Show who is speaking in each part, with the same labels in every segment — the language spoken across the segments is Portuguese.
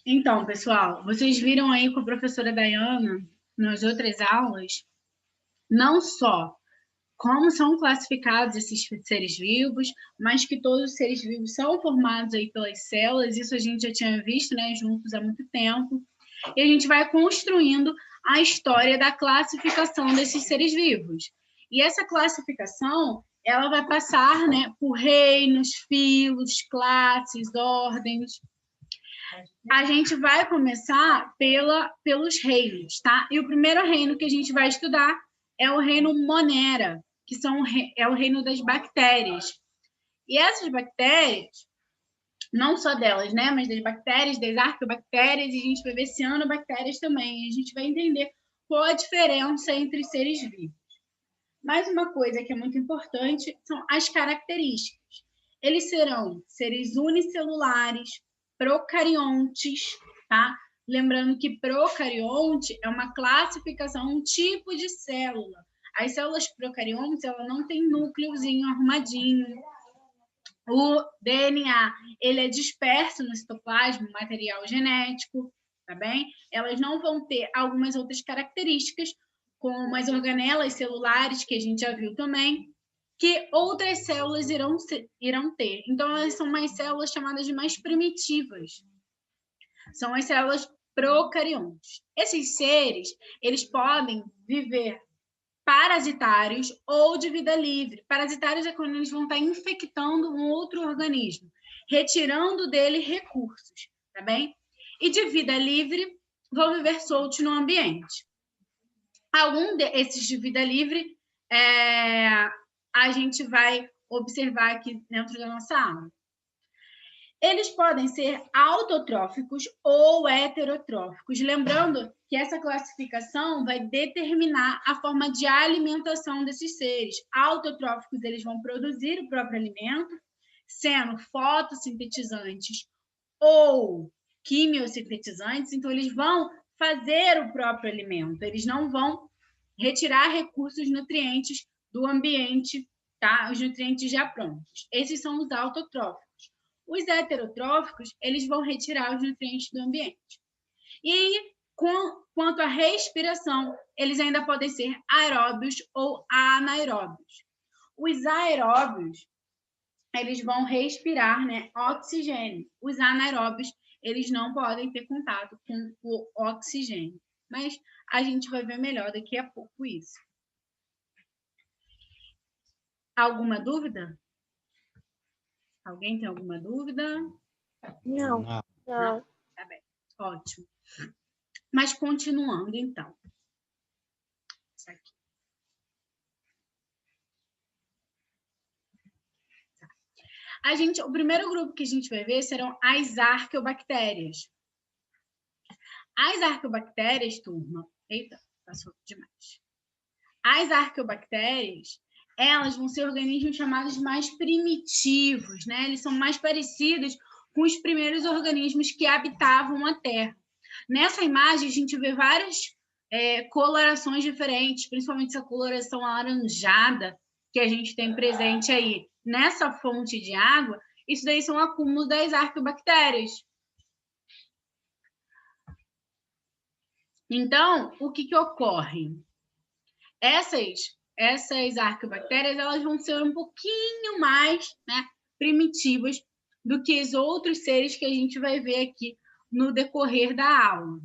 Speaker 1: Então, pessoal, vocês viram aí com a professora Dayana, nas outras aulas, não só como são classificados esses seres vivos, mas que todos os seres vivos são formados aí pelas células, isso a gente já tinha visto, né, juntos há muito tempo, e a gente vai construindo a história da classificação desses seres vivos. E essa classificação, ela vai passar, né, por reinos, filos, classes, ordens. A gente vai começar pelos reinos, tá? E o primeiro reino que a gente vai estudar é o reino Monera, que é o reino das bactérias. E essas bactérias, não só delas, né? Mas das bactérias, das arqueobactérias, e a gente vai ver cianobactérias também. E a gente vai entender qual a diferença entre seres vivos. Mais uma coisa que é muito importante são as características. Eles serão seres unicelulares, procariontes, tá? Lembrando que procarionte é uma classificação, um tipo de célula. As células procariontes, ela não tem núcleozinho arrumadinho. O DNA, ele é disperso no citoplasma, material genético, tá bem? Elas não vão ter algumas outras características, como as organelas celulares, que a gente já viu também, que outras células irão ter. Então, elas são mais células chamadas de mais primitivas. São as células procariontes. Esses seres, eles podem viver parasitários ou de vida livre. Parasitários é quando eles vão estar infectando um outro organismo, retirando dele recursos, tá bem? E de vida livre, vão viver soltos no ambiente. Algum desses de vida livre, a gente vai observar aqui dentro da nossa aula. Eles podem ser autotróficos ou heterotróficos, lembrando que essa classificação vai determinar a forma de alimentação desses seres. Autotróficos, eles vão produzir o próprio alimento, sendo fotossintetizantes ou quimiosintetizantes, então eles vão fazer o próprio alimento, eles não vão retirar recursos nutrientes do ambiente, tá? Os nutrientes já prontos. Esses são os autotróficos. Os heterotróficos, eles vão retirar os nutrientes do ambiente. E, quanto à respiração, eles ainda podem ser aeróbios ou anaeróbios. Os aeróbios, eles vão respirar, né, oxigênio. Os anaeróbios, eles não podem ter contato com o oxigênio. Mas a gente vai ver melhor daqui a pouco isso. Alguma dúvida? Alguém tem alguma dúvida?
Speaker 2: Não.
Speaker 1: Não? Tá bem, ótimo. Mas continuando, então. Isso aqui. Tá. O primeiro grupo que a gente vai ver serão as arqueobactérias. As arqueobactérias, turma... Eita, passou demais. As arqueobactérias, elas vão ser organismos chamados mais primitivos, né? Eles são mais parecidos com os primeiros organismos que habitavam a Terra. Nessa imagem, a gente vê várias colorações diferentes, principalmente essa coloração alaranjada que a gente tem presente aí nessa fonte de água. Isso daí são acúmulos das arqueobactérias. Então, o que ocorre? Essas arqueobactérias, elas vão ser um pouquinho mais, né, primitivas do que os outros seres que a gente vai ver aqui no decorrer da aula.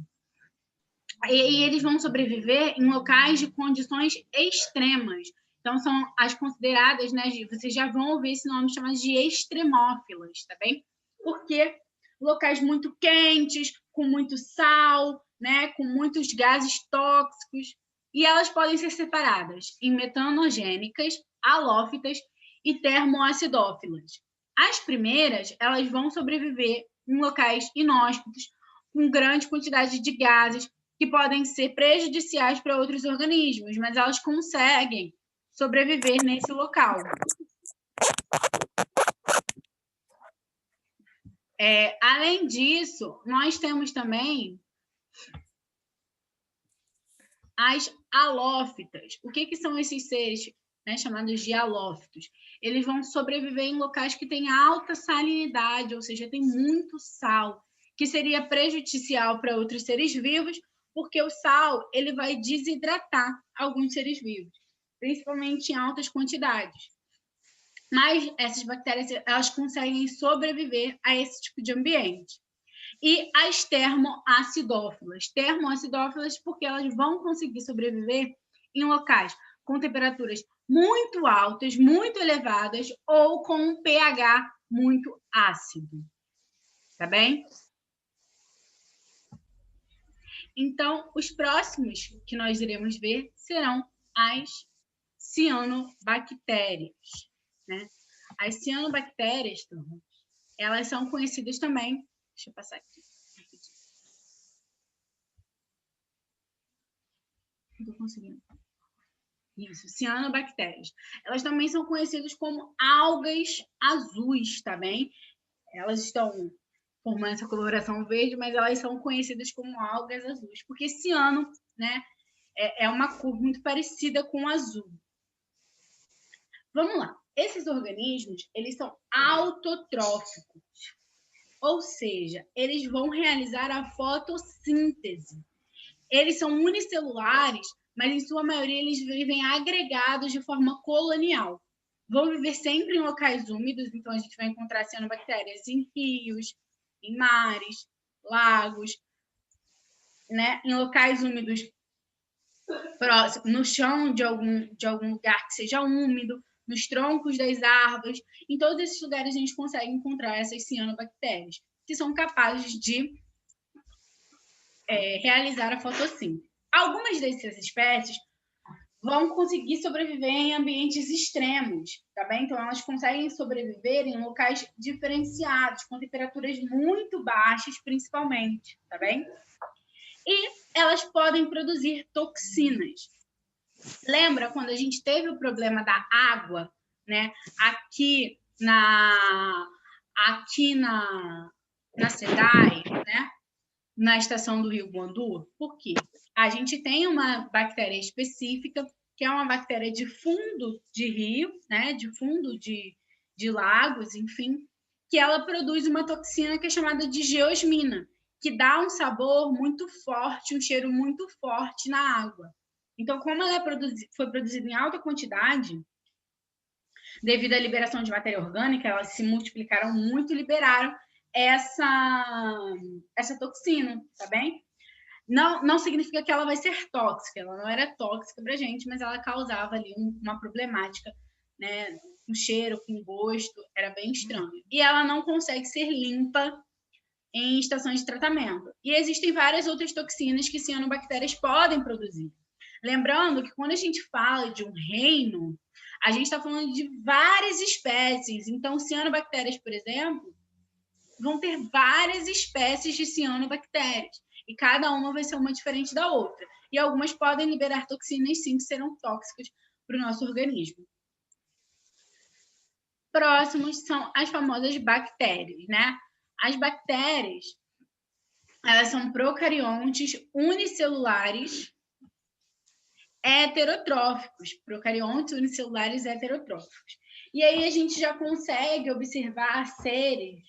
Speaker 1: E eles vão sobreviver em locais de condições extremas. Então, são as consideradas, né, vocês já vão ouvir esse nome chamado de extremófilas, tá bem? Porque locais muito quentes, com muito sal, né, com muitos gases tóxicos, e elas podem ser separadas em metanogênicas, halófitas e termoacidófilas. As primeiras, elas vão sobreviver em locais inóspitos, com grande quantidade de gases, que podem ser prejudiciais para outros organismos, mas elas conseguem sobreviver nesse local. Além disso, nós temos também as halófitas. O que são esses seres? né, chamados de halófitos. Eles vão sobreviver em locais que têm alta salinidade, ou seja, tem muito sal, que seria prejudicial para outros seres vivos, porque o sal ele vai desidratar alguns seres vivos, principalmente em altas quantidades. Mas essas bactérias elas conseguem sobreviver a esse tipo de ambiente. E as termoacidófilas. Termoacidófilas porque elas vão conseguir sobreviver em locais com temperaturas muito altas, muito elevadas, ou com um pH muito ácido. Tá bem? Então, os próximos que nós iremos ver serão as cianobactérias, né? As cianobactérias, elas são conhecidas também... Deixa eu passar aqui. Não estou conseguindo. Isso, cianobactérias. Elas também são conhecidas como algas azuis, tá bem? Elas estão formando essa coloração verde, mas elas são conhecidas como algas azuis, porque ciano, né, é uma cor muito parecida com o azul. Vamos lá. Esses organismos, eles são autotróficos, ou seja, eles vão realizar a fotossíntese. Eles são unicelulares, mas em sua maioria eles vivem agregados de forma colonial. Vão viver sempre em locais úmidos, então a gente vai encontrar cianobactérias em rios, em mares, lagos, né? Em locais úmidos, no chão de algum lugar que seja úmido, nos troncos das árvores. Em todos esses lugares a gente consegue encontrar essas cianobactérias, que são capazes de realizar a fotossíntese. Algumas dessas espécies vão conseguir sobreviver em ambientes extremos, tá bem? Então, elas conseguem sobreviver em locais diferenciados, com temperaturas muito baixas, principalmente, tá bem? E elas podem produzir toxinas. Lembra quando a gente teve o problema da água, né? Aqui na SEDAI, né? Na estação do Rio Guandu? Por quê? A gente tem uma bactéria específica, que é uma bactéria de fundo de rio, né? De fundo de lagos, enfim, que ela produz uma toxina que é chamada de geosmina, que dá um sabor muito forte, um cheiro muito forte na água. Então, como ela foi produzida em alta quantidade, devido à liberação de matéria orgânica, elas se multiplicaram muito e liberaram essa toxina, tá bem? Não significa que ela vai ser tóxica, ela não era tóxica para a gente, mas ela causava ali uma problemática, né? Com cheiro, com gosto, era bem estranho. E ela não consegue ser limpa em estações de tratamento. E existem várias outras toxinas que cianobactérias podem produzir. Lembrando que quando a gente fala de um reino, a gente está falando de várias espécies. Então, cianobactérias, por exemplo, vão ter várias espécies de cianobactérias. E cada uma vai ser uma diferente da outra. E algumas podem liberar toxinas, sim, que serão tóxicas para o nosso organismo. Próximos são as famosas bactérias, né? As bactérias, elas são procariontes unicelulares heterotróficos. Procariontes unicelulares heterotróficos. E aí a gente já consegue observar seres,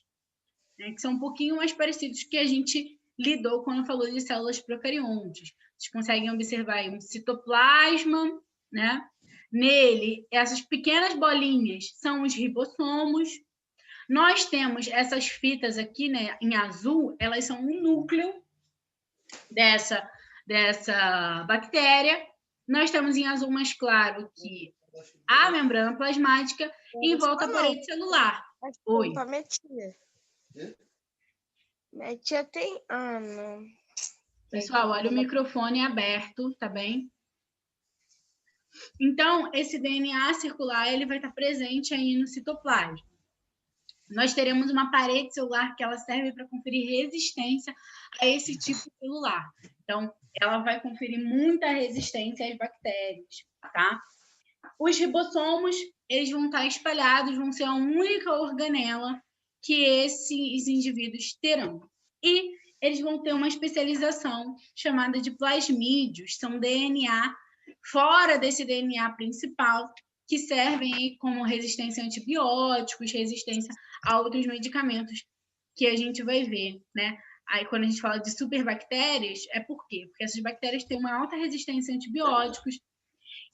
Speaker 1: né, que são um pouquinho mais parecidos que a gente lidou quando falou de células procariontes. Vocês conseguem observar aí um citoplasma, né? Nele, essas pequenas bolinhas são os ribossomos. Nós temos essas fitas aqui, né, em azul, elas são um núcleo dessa bactéria. Nós temos em azul mais claro que a membrana plasmática e em volta a parede celular. Oi.
Speaker 2: Minha tia tem ano.
Speaker 1: Pessoal, olha o microfone aberto, tá bem? Então, esse DNA circular ele vai estar presente aí no citoplasma. Nós teremos uma parede celular que ela serve para conferir resistência a esse tipo celular. Então, ela vai conferir muita resistência às bactérias, tá? Os ribossomos, eles vão estar espalhados, vão ser a única organela que esses indivíduos terão. E eles vão ter uma especialização chamada de plasmídios, são DNA, fora desse DNA principal, que servem aí como resistência a antibióticos, resistência a outros medicamentos que a gente vai ver, né? Aí, quando a gente fala de superbactérias, é por quê? Porque essas bactérias têm uma alta resistência a antibióticos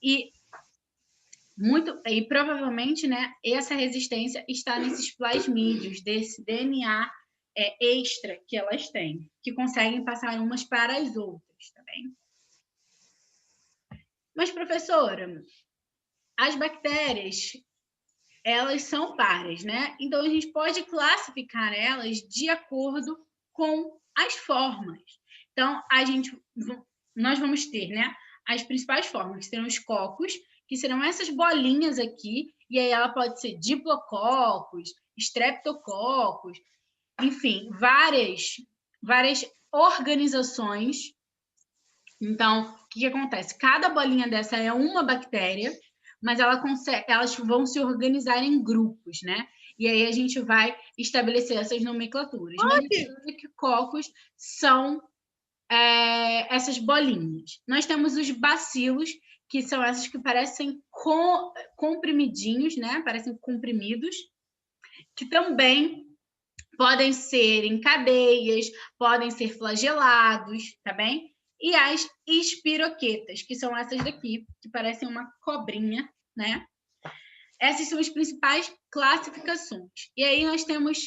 Speaker 1: e provavelmente, né, essa resistência está nesses plasmídios, desse DNA extra que elas têm, que conseguem passar umas para as outras, tá bem? Mas, professora, as bactérias, elas são pares, né? Então, a gente pode classificar elas de acordo com as formas. Então, nós vamos ter, né, as principais formas, que serão os cocos, que serão essas bolinhas aqui, e aí ela pode ser diplococos, streptococos, enfim, várias organizações. Então, o que acontece? Cada bolinha dessa é uma bactéria, mas elas vão se organizar em grupos, né? E aí a gente vai estabelecer essas nomenclaturas. Mas que cocos são essas bolinhas. Nós temos os bacilos, que são essas que parecem comprimidinhos, né? Parecem comprimidos, que também podem ser em cadeias, podem ser flagelados, tá bem? E as espiroquetas, que são essas daqui, que parecem uma cobrinha, né? Essas são as principais classificações. E aí nós temos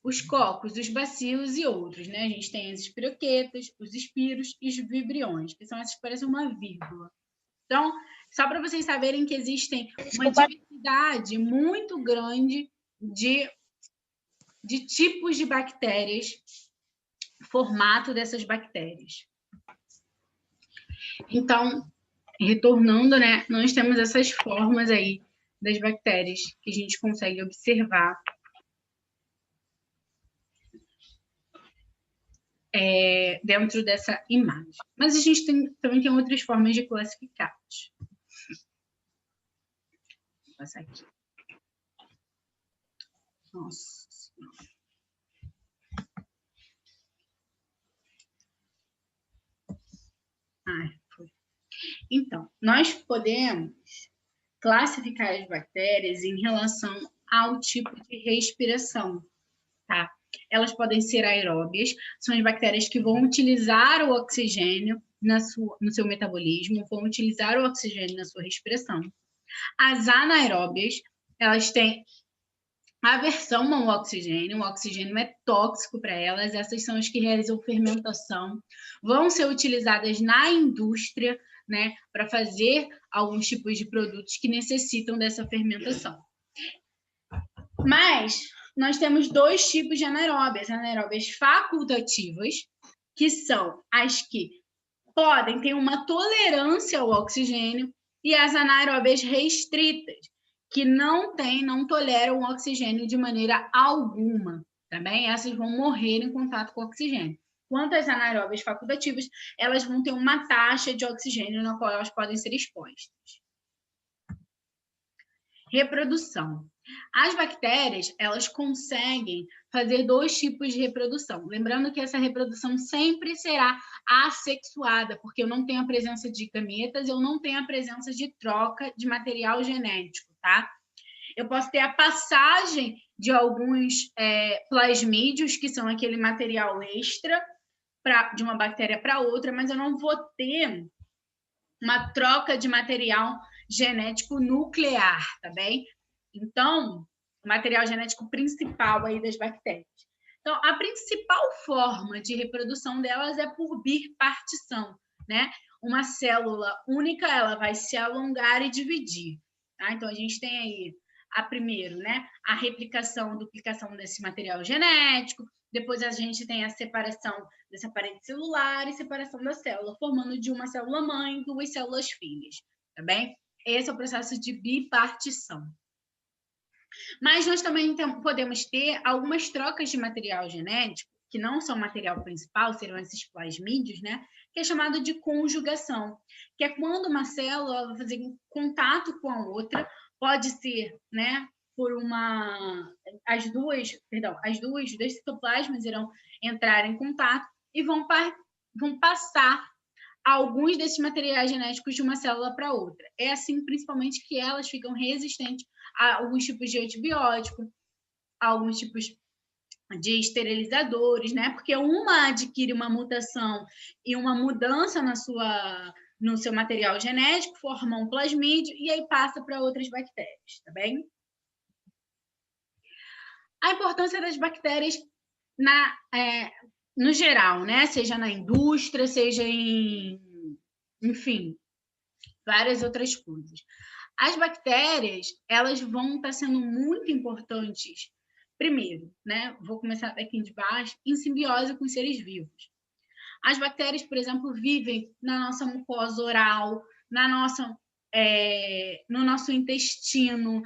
Speaker 1: os cocos, os bacilos e outros, né? A gente tem as espiroquetas, os espiros e os vibriões, que são essas que parecem uma vírgula. Então, só para vocês saberem que existem uma diversidade muito grande de tipos de bactérias, formato dessas bactérias. Então, retornando, né, nós temos essas formas aí das bactérias que a gente consegue observar dentro dessa imagem. Mas a gente também tem outras formas de classificá-los. Vou passar aqui. Nossa Senhora. Foi. Então, nós podemos classificar as bactérias em relação ao tipo de respiração, tá? Elas podem ser aeróbias, são as bactérias que vão utilizar o oxigênio no seu metabolismo, vão utilizar o oxigênio na sua respiração. As anaeróbias, elas têm aversão ao oxigênio, o oxigênio é tóxico para elas, essas são as que realizam fermentação, vão ser utilizadas na indústria, né, para fazer alguns tipos de produtos que necessitam dessa fermentação. Mas nós temos dois tipos de anaeróbias, anaeróbias facultativas, que são as que podem ter uma tolerância ao oxigênio, e as anaeróbias restritas, que não toleram o oxigênio de maneira alguma, tá bem? Essas vão morrer em contato com o oxigênio. Quanto às anaeróbias facultativas, elas vão ter uma taxa de oxigênio na qual elas podem ser expostas. Reprodução. As bactérias, elas conseguem fazer dois tipos de reprodução. Lembrando que essa reprodução sempre será assexuada, porque eu não tenho a presença de gametas, eu não tenho a presença de troca de material genético, tá? Eu posso ter a passagem de alguns plasmídios, que são aquele material extra, de uma bactéria para outra, mas eu não vou ter uma troca de material genético nuclear, tá bem? Então, o material genético principal aí das bactérias. Então, a principal forma de reprodução delas é por bipartição, né? Uma célula única, ela vai se alongar e dividir, tá? Então, a gente tem aí primeiro, né, a replicação, duplicação desse material genético, depois a gente tem a separação dessa parede celular e separação da célula, formando de uma célula mãe, duas células filhas, tá bem? Esse é o processo de bipartição. Mas nós também podemos ter algumas trocas de material genético, que não são material principal, serão esses plasmídios, né? Que é chamado de conjugação, que é quando uma célula vai fazer contato com a outra, pode ser, né, por os dois citoplasmas irão entrar em contato e vão passar alguns desses materiais genéticos de uma célula para outra. É assim, principalmente, que elas ficam resistentes a alguns tipos de antibiótico, a alguns tipos de esterilizadores, né? Porque uma adquire uma mutação e uma mudança no seu material genético, forma um plasmídio e aí passa para outras bactérias, tá bem? A importância das bactérias no geral, né? Seja na indústria, seja enfim, várias outras coisas. As bactérias, elas vão estar sendo muito importantes. Primeiro, né? Vou começar daqui de baixo, em simbiose com seres vivos. As bactérias, por exemplo, vivem na nossa mucosa oral, no nosso intestino.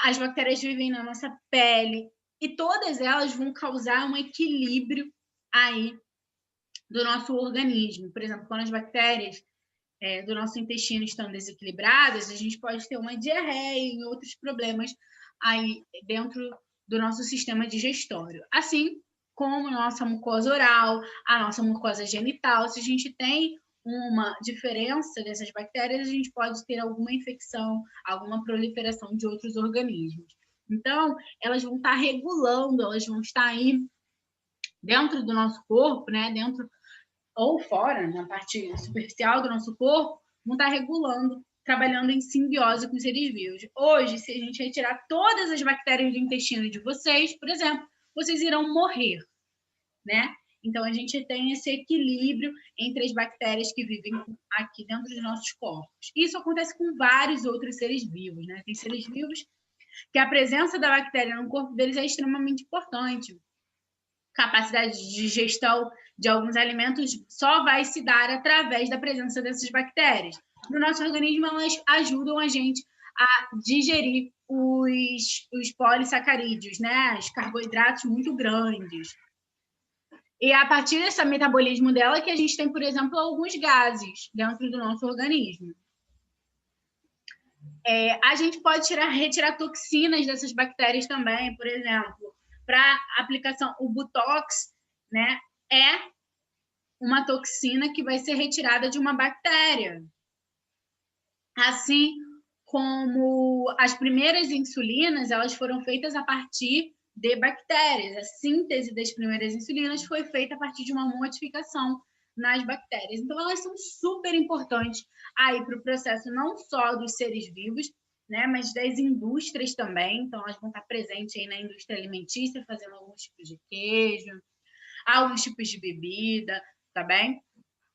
Speaker 1: As bactérias vivem na nossa pele. E todas elas vão causar um equilíbrio aí do nosso organismo. Por exemplo, quando as bactérias do nosso intestino estão desequilibradas, a gente pode ter uma diarreia e outros problemas aí dentro do nosso sistema digestório. Assim como a nossa mucosa oral, a nossa mucosa genital, se a gente tem uma diferença dessas bactérias, a gente pode ter alguma infecção, alguma proliferação de outros organismos. Então, elas vão estar regulando, elas vão estar aí dentro do nosso corpo, né? Dentro ou fora, na parte superficial do nosso corpo, vão estar regulando, trabalhando em simbiose com seres vivos. Hoje, se a gente retirar todas as bactérias do intestino de vocês, por exemplo, vocês irão morrer, né? Então, a gente tem esse equilíbrio entre as bactérias que vivem aqui dentro dos nossos corpos. Isso acontece com vários outros seres vivos, né? Tem seres vivos que a presença da bactéria no corpo deles é extremamente importante. Capacidade de digestão de alguns alimentos só vai se dar através da presença dessas bactérias. No nosso organismo, elas ajudam a gente a digerir os polissacarídeos, né? Os carboidratos muito grandes. E é a partir desse metabolismo dela que a gente tem, por exemplo, alguns gases dentro do nosso organismo. A gente pode retirar toxinas dessas bactérias também, por exemplo, para aplicação, o Botox, né, é uma toxina que vai ser retirada de uma bactéria. Assim como as primeiras insulinas, elas foram feitas a partir de bactérias. A síntese das primeiras insulinas foi feita a partir de uma modificação nas bactérias. Então, elas são super importantes aí para o processo não só dos seres vivos, né, mas das indústrias também. Então, elas vão estar presentes aí na indústria alimentícia, fazendo alguns tipos de queijo, alguns tipos de bebida, tá bem?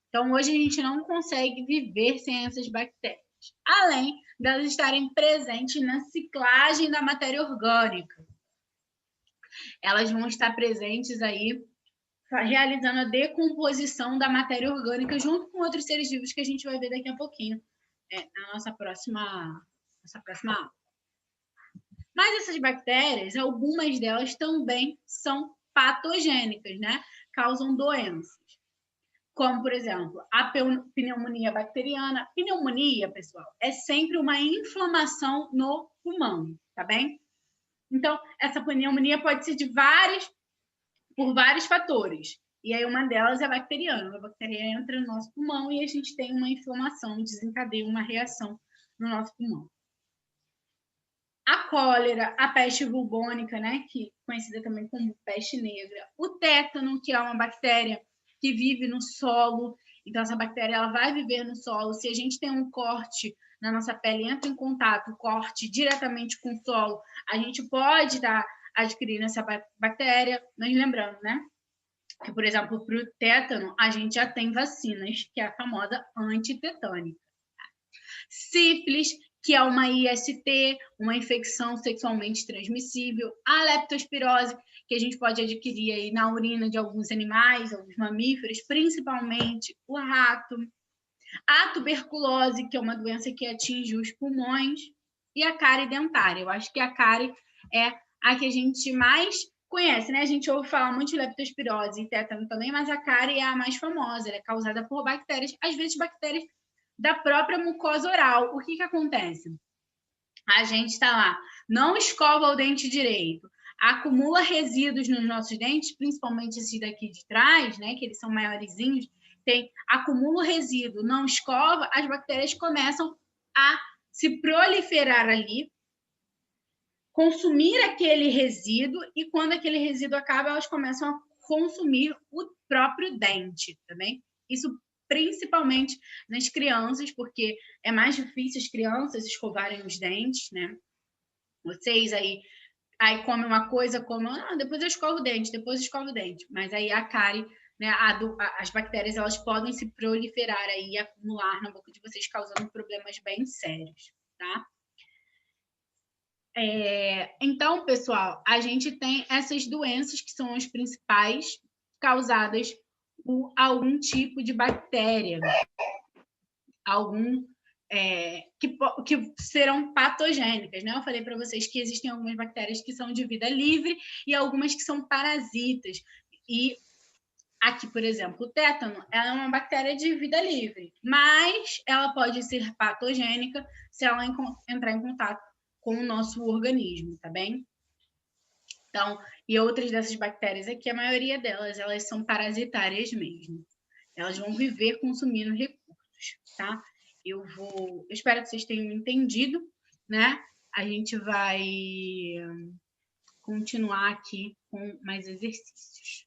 Speaker 1: Então, hoje a gente não consegue viver sem essas bactérias, além delas estarem presentes na ciclagem da matéria orgânica. Elas vão estar presentes aí, realizando a decomposição da matéria orgânica junto com outros seres vivos que a gente vai ver daqui a pouquinho, na nossa próxima aula. Mas essas bactérias, algumas delas também são patogênicas, né? Causam doenças. Como, por exemplo, a pneumonia bacteriana. Pneumonia, pessoal, é sempre uma inflamação no pulmão, tá bem? Então, essa pneumonia pode ser por vários fatores. E aí, uma delas é a bacteriana. A bactéria entra no nosso pulmão e a gente tem uma inflamação, desencadeia uma reação no nosso pulmão. A cólera, a peste bubônica, né, que conhecida também como peste negra. O tétano, que é uma bactéria que vive no solo. Então, essa bactéria ela vai viver no solo. Se a gente tem um corte na nossa pele, entra em contato, corte diretamente com o solo, a gente pode estar adquirindo essa bactéria. Mas lembrando, né, que, por exemplo, para o tétano, a gente já tem vacinas, que é a famosa antitetânica. Sífilis, que é uma IST, uma infecção sexualmente transmissível. A leptospirose, que a gente pode adquirir aí na urina de alguns animais, alguns mamíferos, principalmente o rato. A tuberculose, que é uma doença que atinge os pulmões. E a cárie dentária. Eu acho que a cárie é a que a gente mais conhece, né? A gente ouve falar muito de leptospirose e tétano também, mas a cárie é a mais famosa. Ela é causada por bactérias, às vezes bactérias da própria mucosa oral. O que acontece? A gente está lá, não escova o dente direito, acumula resíduos nos nossos dentes, principalmente esses daqui de trás, né, que eles são maiorzinhos, acumula o resíduo, não escova, as bactérias começam a se proliferar ali, consumir aquele resíduo, e quando aquele resíduo acaba, elas começam a consumir o próprio dente, também. Isso principalmente nas crianças, porque é mais difícil as crianças escovarem os dentes, né? Vocês aí comem uma coisa, depois eu escovo o dente, depois eu escovo o dente. Mas aí a cárie, né, as bactérias, elas podem se proliferar aí e acumular na boca de vocês, causando problemas bem sérios, tá? Então, pessoal, a gente tem essas doenças que são as principais causadas por algum tipo de bactéria, que serão patogênicas, né? Eu falei para vocês que existem algumas bactérias que são de vida livre e algumas que são parasitas. E aqui, por exemplo, o tétano, ela é uma bactéria de vida livre, mas ela pode ser patogênica se ela entrar em contato com o nosso organismo, tá bem? Então, e outras dessas bactérias aqui, a maioria delas, elas são parasitárias mesmo. Elas vão viver consumindo recursos, tá? Eu espero que vocês tenham entendido, né? A gente vai continuar aqui com mais exercícios.